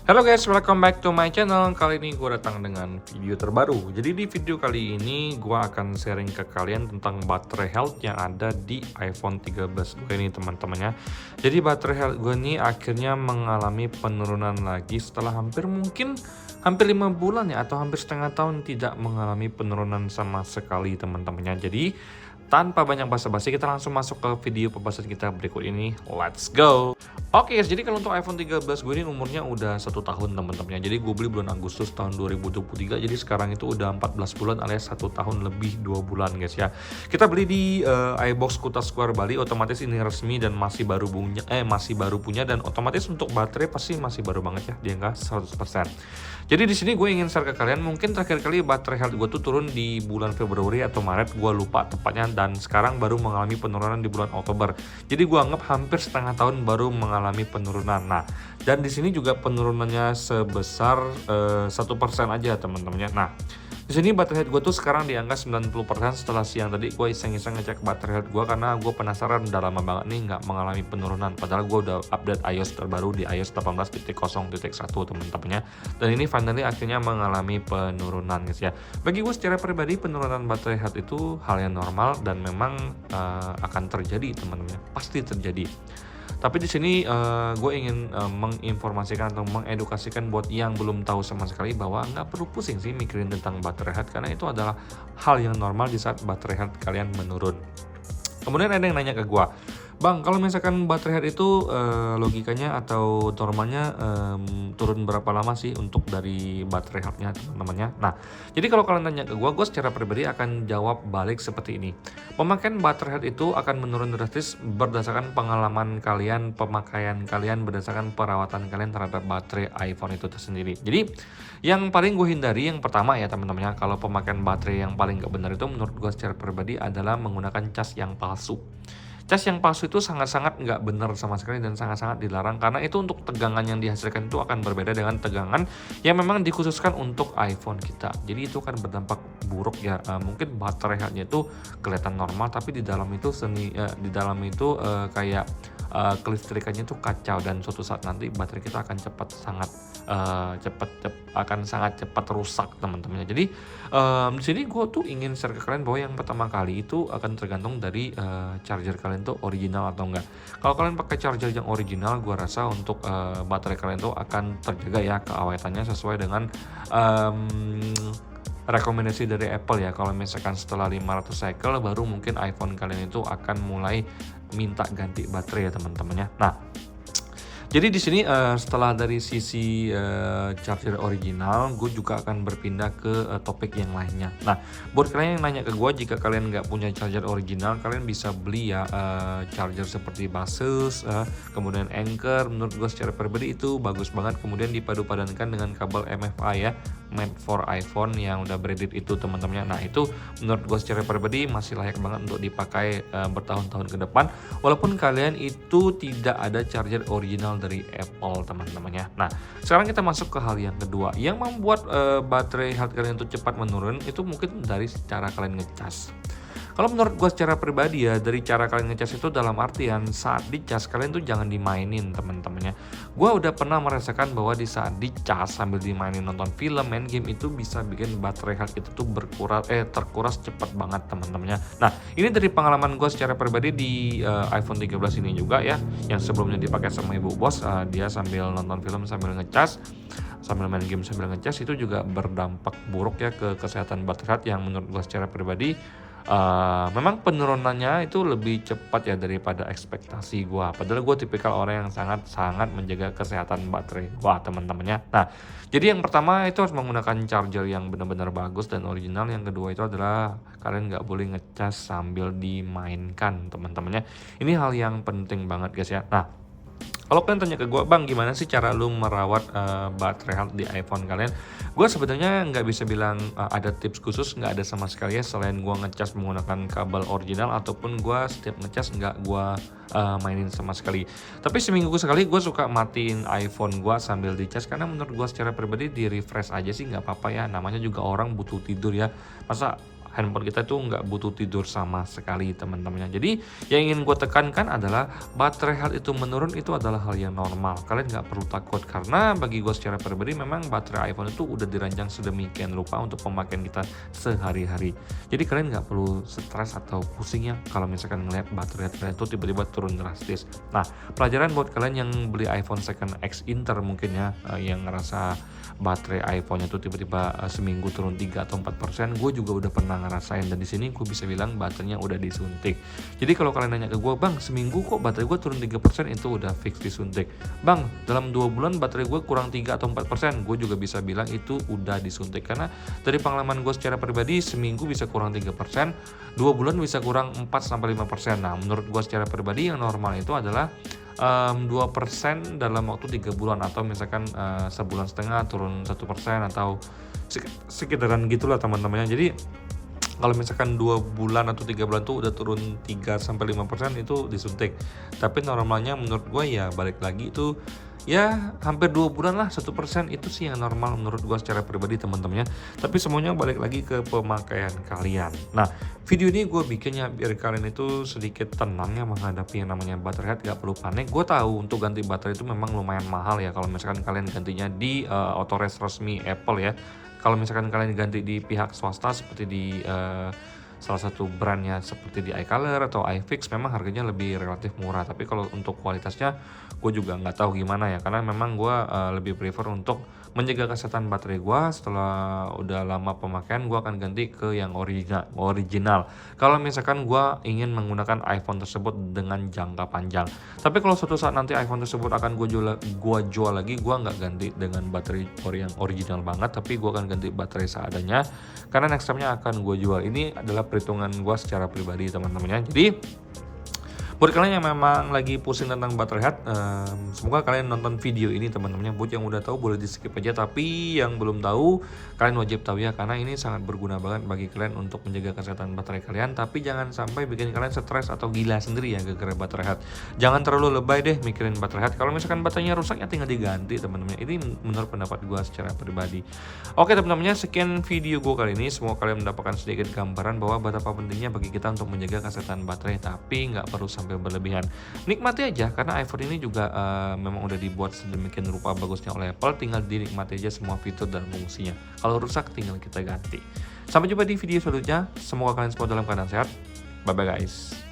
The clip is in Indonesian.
Halo guys, welcome back to my channel. Kali ini gue datang dengan video terbaru. Jadi di video kali ini gue akan sharing ke kalian tentang baterai health yang ada di iPhone 13 gue ini teman-temannya. Jadi baterai health gue ini akhirnya mengalami penurunan lagi setelah hampir 5 bulan ya, atau hampir setengah tahun tidak mengalami penurunan sama sekali teman-temannya. Jadi tanpa banyak basa-basi, kita langsung masuk ke video pembahasan kita berikut ini. Let's go! Oke, jadi kalau untuk iPhone 13 gue ini umurnya udah 1 tahun teman-teman. Jadi gue beli bulan Agustus tahun 2023. Jadi sekarang itu udah 14 bulan alias 1 tahun lebih 2 bulan guys ya. Kita beli di iBox Kuta Square Bali. Otomatis ini resmi dan masih baru punya dan otomatis untuk baterai pasti masih baru banget ya. Dia enggak 100%. Jadi di sini gue ingin share ke kalian, mungkin terakhir kali baterai health gue tuh turun di bulan Februari atau Maret, gue lupa tepatnya, dan sekarang baru mengalami penurunan di bulan Oktober. Jadi gue anggap hampir setengah tahun baru mengalami penurunan. Nah, dan di sini juga penurunannya sebesar 1% aja teman-temannya. Nah, di sini baterai health gue tuh sekarang di angka 90% setelah siang tadi gue iseng-iseng ngecek baterai health gue karena gue penasaran, udah lama banget nih nggak mengalami penurunan. Padahal gue udah update iOS terbaru di iOS 18.0.1 teman-temannya. Dan ini finally akhirnya mengalami penurunan guys ya. Bagi gue secara pribadi penurunan baterai health itu hal yang normal dan memang akan terjadi teman-teman. Pasti terjadi. Tapi di sini gue ingin menginformasikan atau mengedukasikan buat yang belum tahu sama sekali bahwa nggak perlu pusing sih mikirin tentang baterai health, karena itu adalah hal yang normal di saat baterai health kalian menurun. Kemudian ada yang nanya ke gue, Bang, kalau misalkan baterai health itu logikanya atau normalnya turun berapa lama sih untuk dari baterai health-nya teman-temannya? Nah, jadi kalau kalian tanya ke gue secara pribadi akan jawab balik seperti ini. Pemakaian baterai health itu akan menurun drastis berdasarkan pengalaman kalian, pemakaian kalian, berdasarkan perawatan kalian terhadap baterai iPhone itu tersendiri. Jadi, yang paling gue hindari yang pertama ya teman-temannya, kalau pemakaian baterai yang paling gak benar itu menurut gue secara pribadi adalah menggunakan cas yang palsu. Cas yang palsu itu sangat-sangat nggak benar sama sekali dan sangat-sangat dilarang, karena itu untuk tegangan yang dihasilkan itu akan berbeda dengan tegangan yang memang dikhususkan untuk iPhone kita. Jadi itu kan berdampak buruk ya. Mungkin baterai health-nya itu kelihatan normal tapi di dalam itu kayak kelistrikannya itu kacau, dan suatu saat nanti baterai kita akan sangat cepat rusak teman-teman. Jadi di sini gue tuh ingin share ke kalian bahwa yang pertama kali itu akan tergantung dari charger kalian tuh original atau enggak. Kalau kalian pakai charger yang original, gue rasa untuk baterai kalian tuh akan terjaga ya keawetannya sesuai dengan rekomendasi dari Apple ya. Kalau misalkan setelah 500 cycle baru mungkin iPhone kalian itu akan mulai minta ganti baterai ya teman-temannya. Nah, jadi di sini setelah dari sisi charger original, gue juga akan berpindah ke topik yang lainnya. Nah, buat kalian yang nanya ke gue, jika kalian nggak punya charger original, kalian bisa beli ya charger seperti Baseus, kemudian Anker. Menurut gue secara pribadi itu bagus banget. Kemudian dipadu-padankan dengan kabel MFI ya, made for iPhone yang udah beredit itu teman-temannya. Nah, itu menurut gue secara pribadi masih layak banget untuk dipakai bertahun-tahun ke depan, walaupun kalian itu tidak ada charger original dari Apple teman-temannya. Nah, sekarang kita masuk ke hal yang kedua yang membuat baterai health kalian itu cepat menurun, itu mungkin dari cara kalian ngecas. Kalau menurut gue secara pribadi ya, dari cara kalian ngecas itu dalam artian saat dicas kalian tuh jangan dimainin teman-temannya. Gue udah pernah merasakan bahwa di saat dicas sambil dimainin nonton film, main game, itu bisa bikin baterai health itu tuh terkuras cepat banget teman-temannya. Nah, ini dari pengalaman gue secara pribadi di iPhone 13 ini juga ya, yang sebelumnya dipakai sama ibu bos, dia sambil nonton film sambil ngecas, sambil main game sambil ngecas, itu juga berdampak buruk ya ke kesehatan baterai health yang menurut gue secara pribadi memang penurunannya itu lebih cepat ya daripada ekspektasi gue. Padahal gue tipikal orang yang sangat menjaga kesehatan baterai wah teman-temannya. Nah, jadi yang pertama itu harus menggunakan charger yang benar-benar bagus dan original. Yang kedua itu adalah kalian nggak boleh ngecas sambil dimainkan teman-temannya. Ini hal yang penting banget guys ya. Nah, kalau kalian tanya ke gue, Bang, gimana sih cara lu merawat baterai health di iPhone kalian? Gue sebenarnya nggak bisa bilang ada tips khusus, nggak ada sama sekali ya, selain gue ngecas menggunakan kabel original ataupun gue setiap ngecas nggak gue mainin sama sekali. Tapi seminggu sekali gue suka matiin iPhone gue sambil dicas, karena menurut gue secara pribadi di refresh aja sih nggak apa-apa ya, namanya juga orang butuh tidur ya. Masa handphone kita tuh nggak butuh tidur sama sekali teman-temannya. Jadi yang ingin gue tekankan adalah baterai health itu menurun itu adalah hal yang normal. Kalian nggak perlu takut karena bagi gue secara pribadi memang baterai iPhone itu udah dirancang sedemikian rupa untuk pemakaian kita sehari-hari. Jadi kalian nggak perlu stres atau pusing ya kalau misalkan ngelihat baterai itu tiba-tiba turun drastis. Nah, pelajaran buat kalian yang beli iPhone second X Inter mungkin ya, yang ngerasa baterai iPhone-nya tuh tiba-tiba seminggu turun 3 atau 4%, gue juga udah pernah ngerasain dan di sini gue bisa bilang baterainya udah disuntik. Jadi kalau kalian nanya ke gue, bang seminggu kok baterai gue turun 3%, itu udah fix disuntik. Bang dalam 2 bulan baterai gue kurang 3 atau 4%, gue juga bisa bilang itu udah disuntik. Karena dari pengalaman gue secara pribadi, seminggu bisa kurang 3%, 2 bulan bisa kurang 4-5%. Nah menurut gue secara pribadi yang normal itu adalah 2% dalam waktu 3 bulan, atau misalkan sebulan setengah turun 1% atau sekitaran gitulah teman-temannya. Jadi kalau misalkan 2 bulan atau 3 bulan tuh udah turun 3-5% itu disuntik. Tapi normalnya menurut gue ya balik lagi itu ya hampir 2 bulan lah, 1% itu sih yang normal menurut gue secara pribadi teman-temannya. Tapi semuanya balik lagi ke pemakaian kalian. Nah video ini gue bikinnya biar kalian itu sedikit tenang ya menghadapi yang namanya baterai health, gak perlu panik. Gue tahu untuk ganti baterai itu memang lumayan mahal ya kalau misalkan kalian gantinya di autorest resmi Apple ya. Kalau misalkan kalian ganti di pihak swasta seperti di salah satu brandnya seperti di iColor atau iFix, memang harganya lebih relatif murah. Tapi kalau untuk kualitasnya gue juga nggak tahu gimana ya, karena memang gue lebih prefer untuk menjaga kesehatan baterai gue. Setelah udah lama pemakaian, gue akan ganti ke yang original kalau misalkan gue ingin menggunakan iPhone tersebut dengan jangka panjang. Tapi kalau suatu saat nanti iPhone tersebut akan gue jual lagi, gue nggak ganti dengan baterai yang original banget, tapi gue akan ganti baterai seadanya karena next time-nya akan gue jual. Ini adalah perhitungan gue secara pribadi teman-temannya. Jadi buat kalian yang memang lagi pusing tentang baterai health, semoga kalian nonton video ini teman-temannya. Buat yang udah tahu boleh di skip aja, tapi yang belum tahu kalian wajib tahu ya, karena ini sangat berguna banget bagi kalian untuk menjaga kesehatan baterai kalian. Tapi jangan sampai bikin kalian stres atau gila sendiri ya gara-gara baterai health. Jangan terlalu lebay deh mikirin baterai health. Kalau misalkan baterainya rusak ya tinggal diganti teman-teman. Ini menurut pendapat gue secara pribadi. Oke teman-temannya, sekian video gue kali ini. Semoga kalian mendapatkan sedikit gambaran bahwa betapa pentingnya bagi kita untuk menjaga kesehatan baterai, tapi nggak perlu sampai berlebihan. Nikmati aja karena iPhone ini juga memang udah dibuat sedemikian rupa bagusnya oleh Apple. Tinggal dinikmati aja semua fitur dan fungsinya. Kalau rusak tinggal kita ganti. Sampai jumpa di video selanjutnya. Semoga kalian semua dalam keadaan sehat. Bye bye guys.